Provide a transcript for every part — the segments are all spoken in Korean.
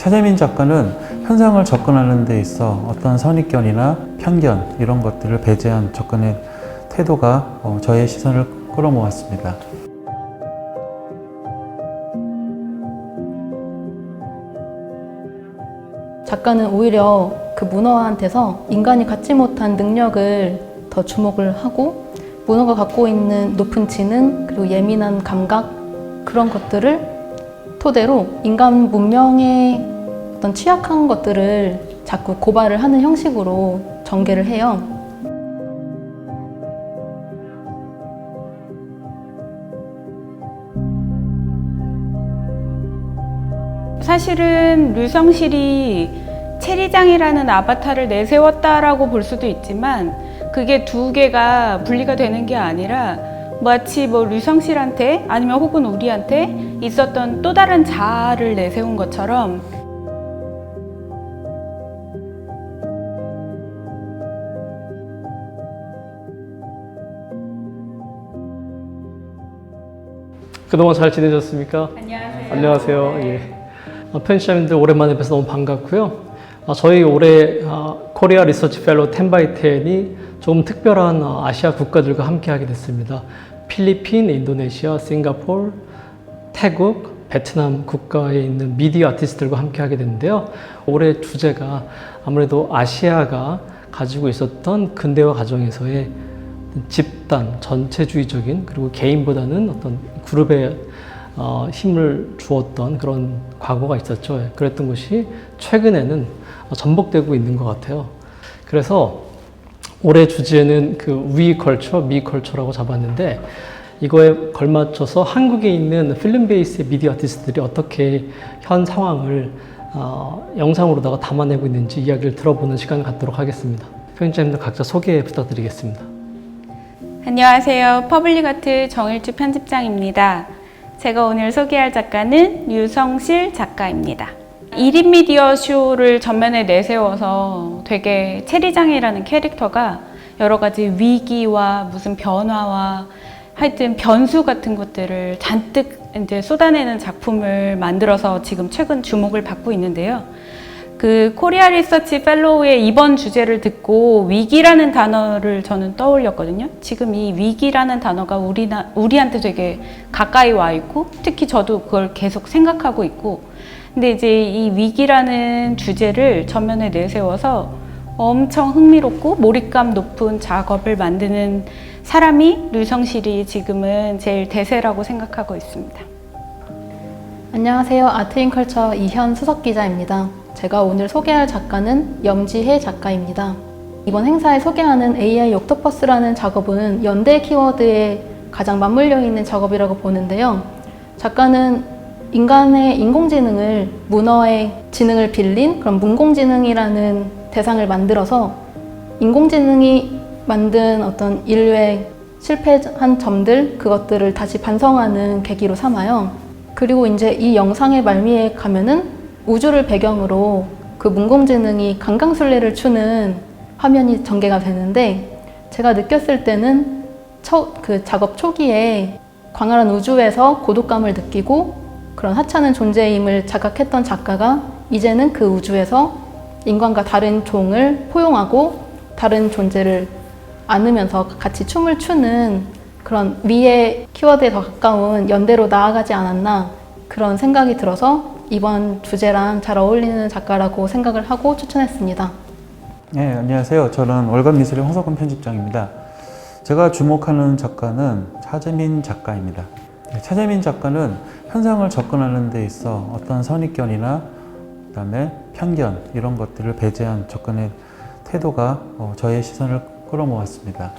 차재민 작가는 현상을 접근하는 데 있어 어떤 선입견이나 편견 이런 것들을 배제한 접근의 태도가 저의 시선을 끌어모았습니다. 작가는 오히려 그 문어한테서 인간이 갖지 못한 능력을 더 주목을 하고 문어가 갖고 있는 높은 지능 그리고 예민한 감각 그런 것들을 토대로 인간 문명의 어떤 취약한 것들을 자꾸 고발을 하는 형식으로 전개를 해요. 사실은 류성실이 체리장이라는 아바타를 내세웠다라고 볼 수도 있지만 그게 두 개가 분리가 되는 게 아니라 마치 류성실한테 아니면 혹은 우리한테 있었던 또 다른 자아를 내세운 것처럼 그동안 잘 지내셨습니까? 안녕하세요. 안녕하세요. 예. 편집자님들 오랜만에 뵈서 너무 반갑고요. 저희 올해 코리아 리서치 펠로우 10x10이 조금 특별한 아시아 국가들과 함께 하게 됐습니다. 필리핀, 인도네시아, 싱가포르, 태국, 베트남 국가에 있는 미디어 아티스트들과 함께 하게 됐는데요. 올해 주제가 아무래도 아시아가 가지고 있었던 근대화 과정에서의 집단, 전체주의적인 그리고 개인보다는 어떤 그룹에 힘을 주었던 그런 과거가 있었죠. 그랬던 것이 최근에는 전복되고 있는 것 같아요. 그래서 올해 주제는 그 위 컬처, 미 컬처라고 잡았는데 이거에 걸맞춰서 한국에 있는 필름 베이스의 미디어 아티스트들이 어떻게 현 상황을 영상으로다가 담아내고 있는지 이야기를 들어보는 시간을 갖도록 하겠습니다. 편집자님들 각자 소개 부탁드리겠습니다. 안녕하세요. 퍼블릭아트 정일주 편집장입니다. 제가 오늘 소개할 작가는 류성실 작가입니다. 1인 미디어 쇼를 전면에 내세워서 되게 체리장이라는 캐릭터가 여러 가지 위기와 무슨 변화와 하여튼 변수 같은 것들을 잔뜩 이제 쏟아내는 작품을 만들어서 지금 최근 주목을 받고 있는데요. 그 코리아 리서치 펠로우의 이번 주제를 듣고 위기라는 단어를 저는 떠올렸거든요. 지금 이 위기라는 단어가 우리한테 되게 가까이 와 있고 특히 저도 그걸 계속 생각하고 있고 근데 이제 이 위기라는 주제를 전면에 내세워서 엄청 흥미롭고 몰입감 높은 작업을 만드는 사람이 류성실이 지금은 제일 대세라고 생각하고 있습니다. 안녕하세요. 아트인컬처 이현 수석기자입니다. 제가 오늘 소개할 작가는 염지혜 작가입니다. 이번 행사에 소개하는 AI 옥토퍼스라는 작업은 연대 키워드에 가장 맞물려 있는 작업이라고 보는데요. 작가는 인간의 인공지능을 문어의 지능을 빌린 그런 문공지능이라는 대상을 만들어서 인공지능이 만든 어떤 인류의 실패한 점들 그것들을 다시 반성하는 계기로 삼아요. 그리고 이제 이 영상의 말미에 가면은 우주를 배경으로 그 문공지능이 강강술래를 추는 화면이 전개가 되는데 제가 느꼈을 때는 그 작업 초기에 광활한 우주에서 고독감을 느끼고 그런 하찮은 존재임을 자각했던 작가가 이제는 그 우주에서 인간과 다른 종을 포용하고 다른 존재를 안으면서 같이 춤을 추는 그런 미의 키워드에 더 가까운 연대로 나아가지 않았나 그런 생각이 들어서 이번 주제랑 잘 어울리는 작가라고 생각을 하고 추천했습니다. 네, 안녕하세요. 저는 월간미술의 홍석근 편집장입니다. 제가 주목하는 작가는 차재민 작가입니다. 차재민 작가는 현상을 접근하는 데 있어 어떤 선입견이나 그다음에 편견 이런 것들을 배제한 접근의 태도가 저의 시선을 끌어모았습니다.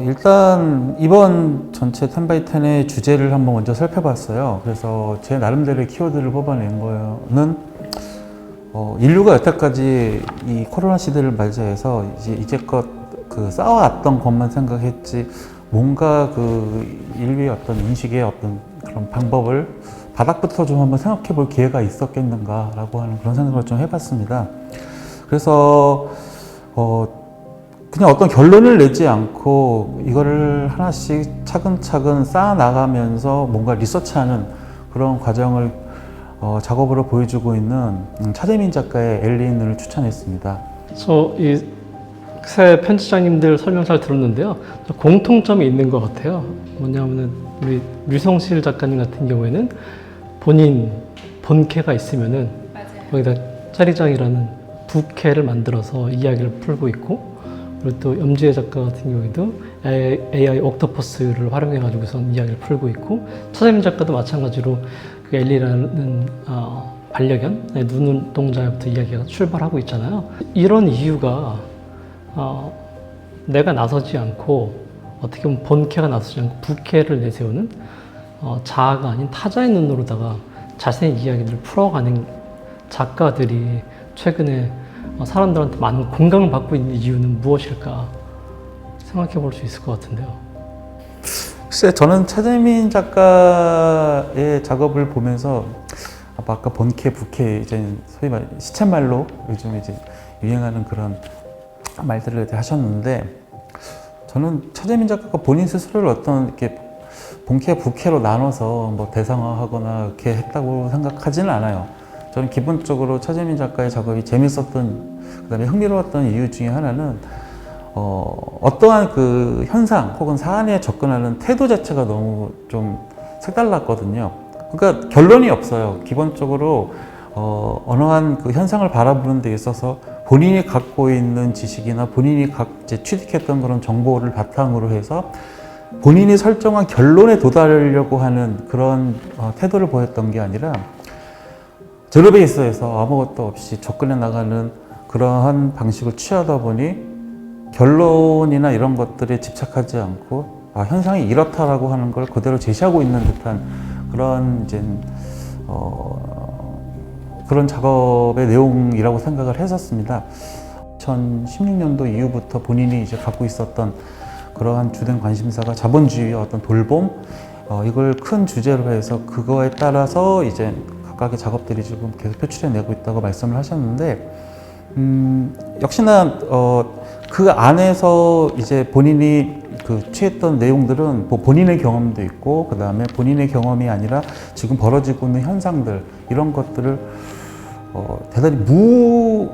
일단 이번 전체 10x10의 주제를 한번 먼저 살펴봤어요. 그래서 제 나름대로의 키워드를 뽑아낸 거는 인류가 여태까지 이 코로나 시대를 맞이해서 이제껏 그 쌓아왔던 것만 생각했지 뭔가 그 인류의 어떤 인식의 어떤 그런 방법을 바닥부터 좀 한번 생각해 볼 기회가 있었겠는가라고 하는 그런 생각을 좀 해봤습니다. 그래서 그냥 어떤 결론을 내지 않고 이거를 하나씩 차근차근 쌓아 나가면서 뭔가 리서치하는 그런 과정을 작업으로 보여주고 있는 차재민 작가의 엘리인을 추천했습니다. 저 이 새 편집장님들 설명 잘 들었는데요. 공통점이 있는 것 같아요. 뭐냐면은 우리 류성실 작가님 같은 경우에는 본인 본캐가 있으면은 거기다 짜리장이라는 부캐를 만들어서 이야기를 풀고 있고, 그리고 또 염지혜 작가 같은 경우에도 AI 옥토퍼스를 활용해 가지고선 이야기를 풀고 있고, 차재민 작가도 마찬가지로 그 엘리라는 반려견 눈동자부터 이야기가 출발하고 있잖아요. 이런 이유가 내가 나서지 않고 어떻게 보면 본캐가 나서지 않고 부캐를 내세우는 자아가 아닌 타자의 눈으로다가 자신의 이야기들을 풀어가는 작가들이 최근에 사람들한테 많은 공감을 받고 있는 이유는 무엇일까 생각해 볼 수 있을 것 같은데요. 글쎄, 저는 차재민 작가의 작업을 보면서 아까 본캐, 부캐, 이제 소위 말 시쳇말로 요즘 이제 유행하는 그런 말들을 하셨는데, 저는 차재민 작가가 본인 스스로를 어떤 이렇게 본캐, 부캐로 나눠서 뭐 대상화하거나 이렇게 했다고 생각하지는 않아요. 저는 기본적으로 차재민 작가의 작업이 재밌었던, 그다음에 흥미로웠던 이유 중에 하나는 어떠한 그 현상 혹은 사안에 접근하는 태도 자체가 너무 좀 색달랐거든요. 그러니까 결론이 없어요. 기본적으로 어떠한 그 현상을 바라보는 데 있어서 본인이 갖고 있는 지식이나 본인이 이제 취득했던 그런 정보를 바탕으로 해서 본인이 설정한 결론에 도달하려고 하는 그런 태도를 보였던 게 아니라 제로 베이스에서 아무것도 없이 접근해 나가는 그러한 방식을 취하다 보니 결론이나 이런 것들에 집착하지 않고 현상이 이렇다라고 하는 걸 그대로 제시하고 있는 듯한 그런 이제 그런 작업의 내용이라고 생각을 했었습니다. 2016년도 이후부터 본인이 이제 갖고 있었던 그러한 주된 관심사가 자본주의의 어떤 돌봄, 이걸 큰 주제로 해서 그거에 따라서 이제 각각의 작업들이 지금 계속 표출해내고 있다고 말씀을 하셨는데, 역시나 그 안에서 이제 본인이 그 취했던 내용들은 뭐 본인의 경험도 있고, 그 다음에 본인의 경험이 아니라 지금 벌어지고 있는 현상들, 이런 것들을 대단히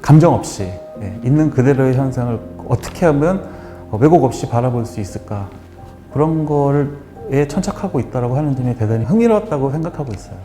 감정 없이 있는 그대로의 현상을 어떻게 하면 왜곡 없이 바라볼 수 있을까, 그런 거에 천착하고 있다고 하는 점이 대단히 흥미로웠다고 생각하고 있어요.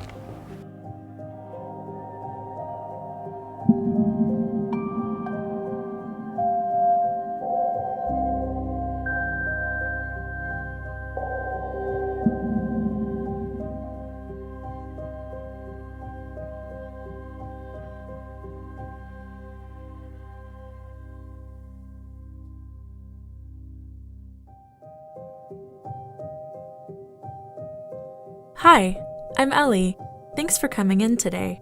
Hi, I'm Ellie. Thanks for coming in today.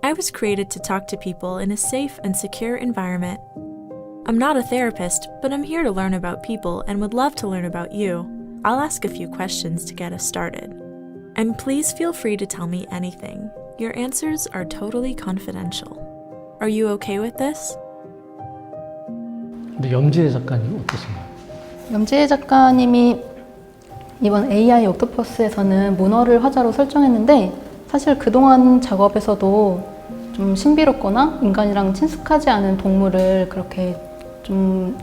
I was created to talk to people in a safe and secure environment. I'm not a therapist, but I'm here to learn about people and would love to learn about you. I'll ask a few questions to get us started. And please feel free to tell me anything. Your answers are totally confidential. Are you okay with this? 근데 염지혜 작가님 어떠신가요? 염지혜 작가님이 이번 AI 옥토퍼스에서는 문어를 화자로 설정했는데, 사실 그동안 작업에서도 좀 신비롭거나 인간이랑 친숙하지 않은 동물을 그렇게 좀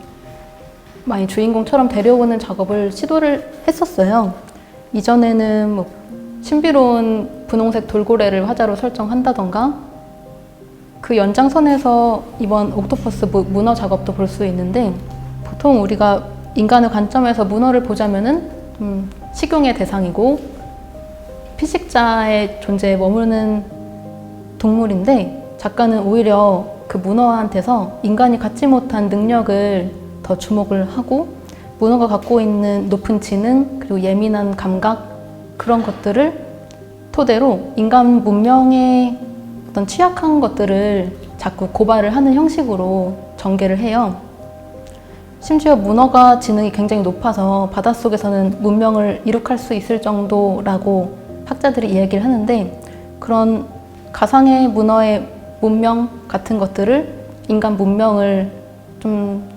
많이 주인공처럼 데려오는 작업을 시도를 했었어요. 이전에는 뭐 신비로운 분홍색 돌고래를 화자로 설정한다던가, 그 연장선에서 이번 옥토퍼스 문어 작업도 볼 수 있는데, 보통 우리가 인간의 관점에서 문어를 보자면은 식용의 대상이고 피식자의 존재에 머무르는 동물인데, 작가는 오히려 그 문어한테서 인간이 갖지 못한 능력을 더 주목을 하고, 문어가 갖고 있는 높은 지능 그리고 예민한 감각, 그런 것들을 토대로 인간 문명의 어떤 취약한 것들을 자꾸 고발을 하는 형식으로 전개를 해요. 심지어 문어가 지능이 굉장히 높아서 바닷속에서는 문명을 이룩할 수 있을 정도라고 학자들이 이야기를 하는데, 그런 가상의 문어의 문명 같은 것들을 인간 문명을 좀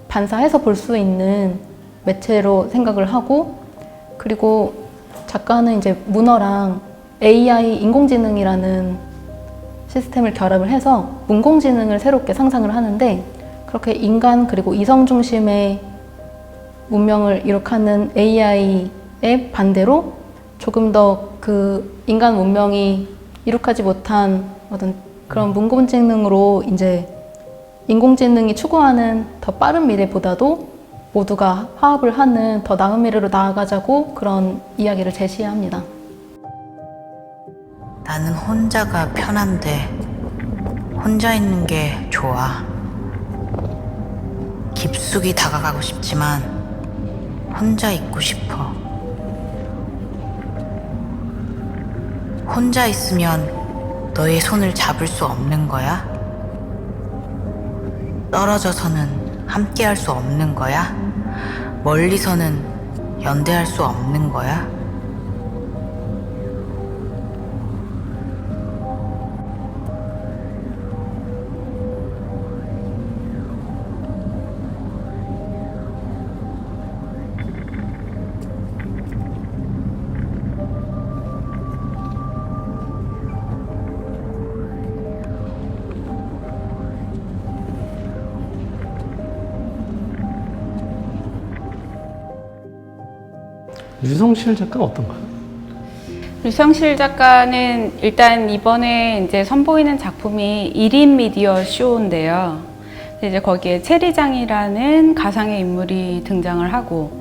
반사해서 볼 수 있는 매체로 생각을 하고, 그리고 작가는 이제 문어랑 AI 인공지능이라는 시스템을 결합을 해서 문공지능을 새롭게 상상을 하는데, 그렇게 인간 그리고 이성 중심의 문명을 이룩하는 AI의 반대로 조금 더 그 인간 문명이 이룩하지 못한 어떤 그런 문공지능으로 이제 인공지능이 추구하는 더 빠른 미래보다도 모두가 화합을 하는 더 나은 미래로 나아가자고 그런 이야기를 제시합니다. 나는 혼자가 편한데 혼자 있는 게 좋아. 깊숙이 다가가고 싶지만 혼자 있고 싶어. 혼자 있으면 너의 손을 잡을 수 없는 거야? 떨어져서는 함께 할 수 없는 거야? 멀리서는 연대할 수 없는 거야? 류성실 작가는 어떤가요? 류성실 작가는 일단 이번에 이제 선보이는 작품이 1인 미디어 쇼인데요. 이제 거기에 체리장이라는 가상의 인물이 등장을 하고,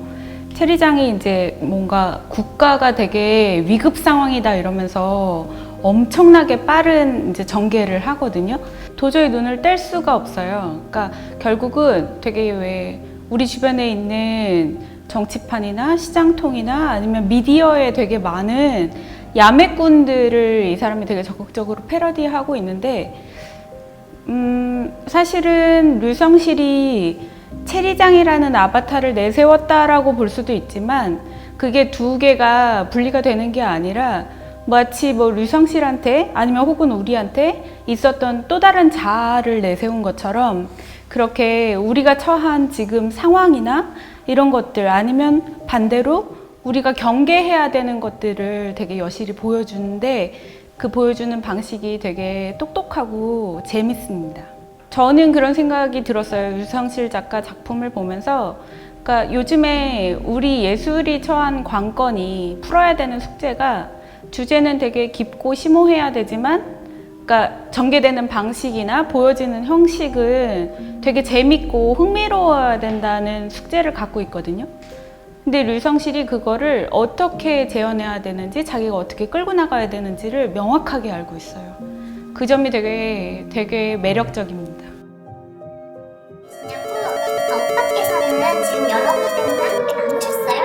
체리장이 이제 뭔가 국가가 되게 위급 상황이다 이러면서 엄청나게 빠른 이제 전개를 하거든요. 도저히 눈을 뗄 수가 없어요. 그러니까 결국은 되게 왜 우리 주변에 있는 정치판이나 시장통이나 아니면 미디어에 되게 많은 야매꾼들을 이 사람이 되게 적극적으로 패러디하고 있는데, 사실은 류성실이 체리장이라는 아바타를 내세웠다라고 볼 수도 있지만 그게 두 개가 분리가 되는 게 아니라 마치 뭐 류성실한테 아니면 혹은 우리한테 있었던 또 다른 자아를 내세운 것처럼, 그렇게 우리가 처한 지금 상황이나 이런 것들, 아니면 반대로 우리가 경계해야 되는 것들을 되게 여실히 보여주는데, 그 보여주는 방식이 되게 똑똑하고 재밌습니다. 저는 그런 생각이 들었어요. 류성실 작가 작품을 보면서. 그러니까 요즘에 우리 예술이 처한 관건이 풀어야 되는 숙제가, 주제는 되게 깊고 심오해야 되지만 그러니까 전개되는 방식이나 보여지는 형식은 되게 재밌고 흥미로워야 된다는 숙제를 갖고 있거든요. 근데 류성실이 그거를 어떻게 재현해야 되는지, 자기가 어떻게 끌고 나가야 되는지를 명확하게 알고 있어요. 그 점이 되게 매력적입니다. 오빠께서는 지금 여러 군데서 한국에 남으셨어요.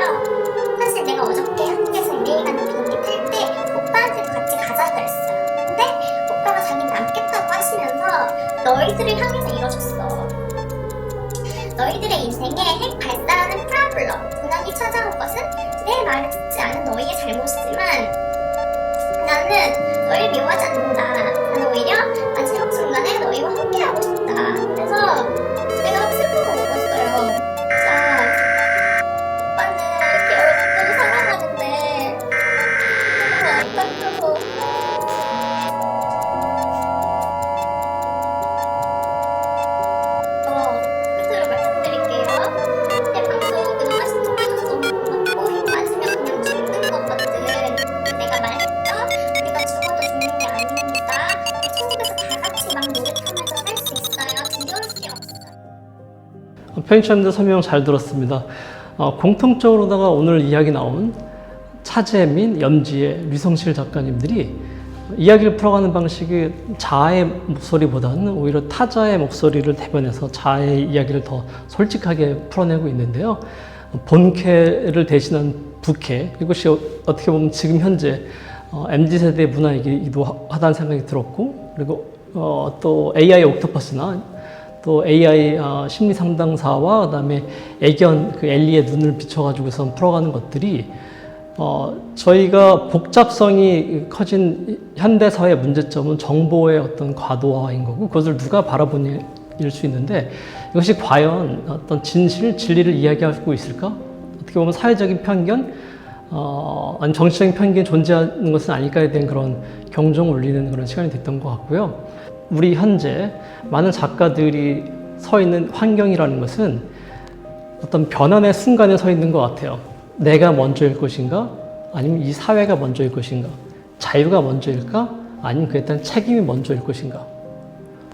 사실 내가 어저께 한국에서 LA 가는 비행기 탈 때 오빠한테도 같이 가자 그랬어요. 근데 오빠가 자기 남겠다고 하시면서 너희들을 향해서 이러셨어. 너희들의 인생에 핵 발사라는 프라블럼, 고난이 찾아올 것은 내 말을 듣지 않은 너희의 잘못이지만 나는 너희를 미워하지 않는다. 나는 오히려 마지막 순간에 너희와 함께하고 싶다. 그래서 내가 슬퍼서 울었어요. 진짜 오빠는 이렇게 얼굴도 사랑하는데 너무 안타까워서. 끝으로 말씀드릴게요. 내 방송 그동안 시청해줘서 너무 고맙고, 힘 빠지면 그냥 죽는 것 같은, 내가 말했죠? 우리가 죽어도 죽는 게 아닙니다. 천국에서 다 같이 막 노력하면서 살 수 있어요. 두려울 게 없어요. 편집자님들 설명 잘 들었습니다. 공통적으로다가 오늘 이야기 나온 차재민, 염지혜, 류성실 작가님들이 이야기를 풀어가는 방식이 자아의 목소리보다는 오히려 타자의 목소리를 대변해서 자아의 이야기를 더 솔직하게 풀어내고 있는데요. 본캐를 대신한 부캐, 이것이 어떻게 보면 지금 현재 MZ세대의 문화이기도 하다는 생각이 들었고, 그리고 또 AI 옥토퍼스나 또 AI 심리 상담사와 그다음에 애견 그 엘리의 눈을 비춰가지고선 풀어가는 것들이 저희가 복잡성이 커진 현대 사회의 문제점은 정보의 어떤 과도화인 거고, 그것을 누가 바라보냐일 수 있는데, 이것이 과연 어떤 진리를 이야기하고 있을까? 어떻게 보면 사회적인 편견, 아니 정치적인 편견이 존재하는 것은 아닐까에 대한 그런 경종을 울리는 그런 시간이 됐던 것 같고요. 우리 현재 많은 작가들이 서 있는 환경이라는 것은 어떤 변환의 순간에 서 있는 것 같아요. 내가 먼저일 것인가? 아니면 이 사회가 먼저일 것인가? 자유가 먼저일까? 아니면 그에 따른 책임이 먼저일 것인가?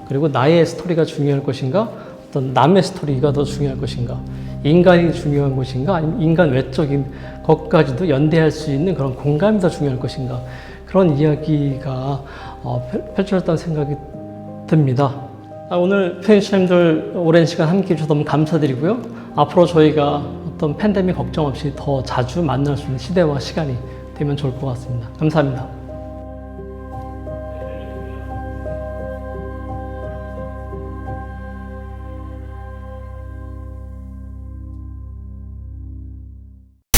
그리고 나의 스토리가 중요할 것인가? 어떤 남의 스토리가 더 중요할 것인가? 인간이 중요한 것인가? 아니면 인간 외적인 것까지도 연대할 수 있는 그런 공감이 더 중요할 것인가? 그런 이야기가 펼쳐졌다는 생각이 듭니다. 오늘 편집자님들 오랜 시간 함께 해주셔서 너무 감사드리고요. 앞으로 저희가 어떤 팬데믹 걱정 없이 더 자주 만날 수 있는 시대와 시간이 되면 좋을 것 같습니다. 감사합니다.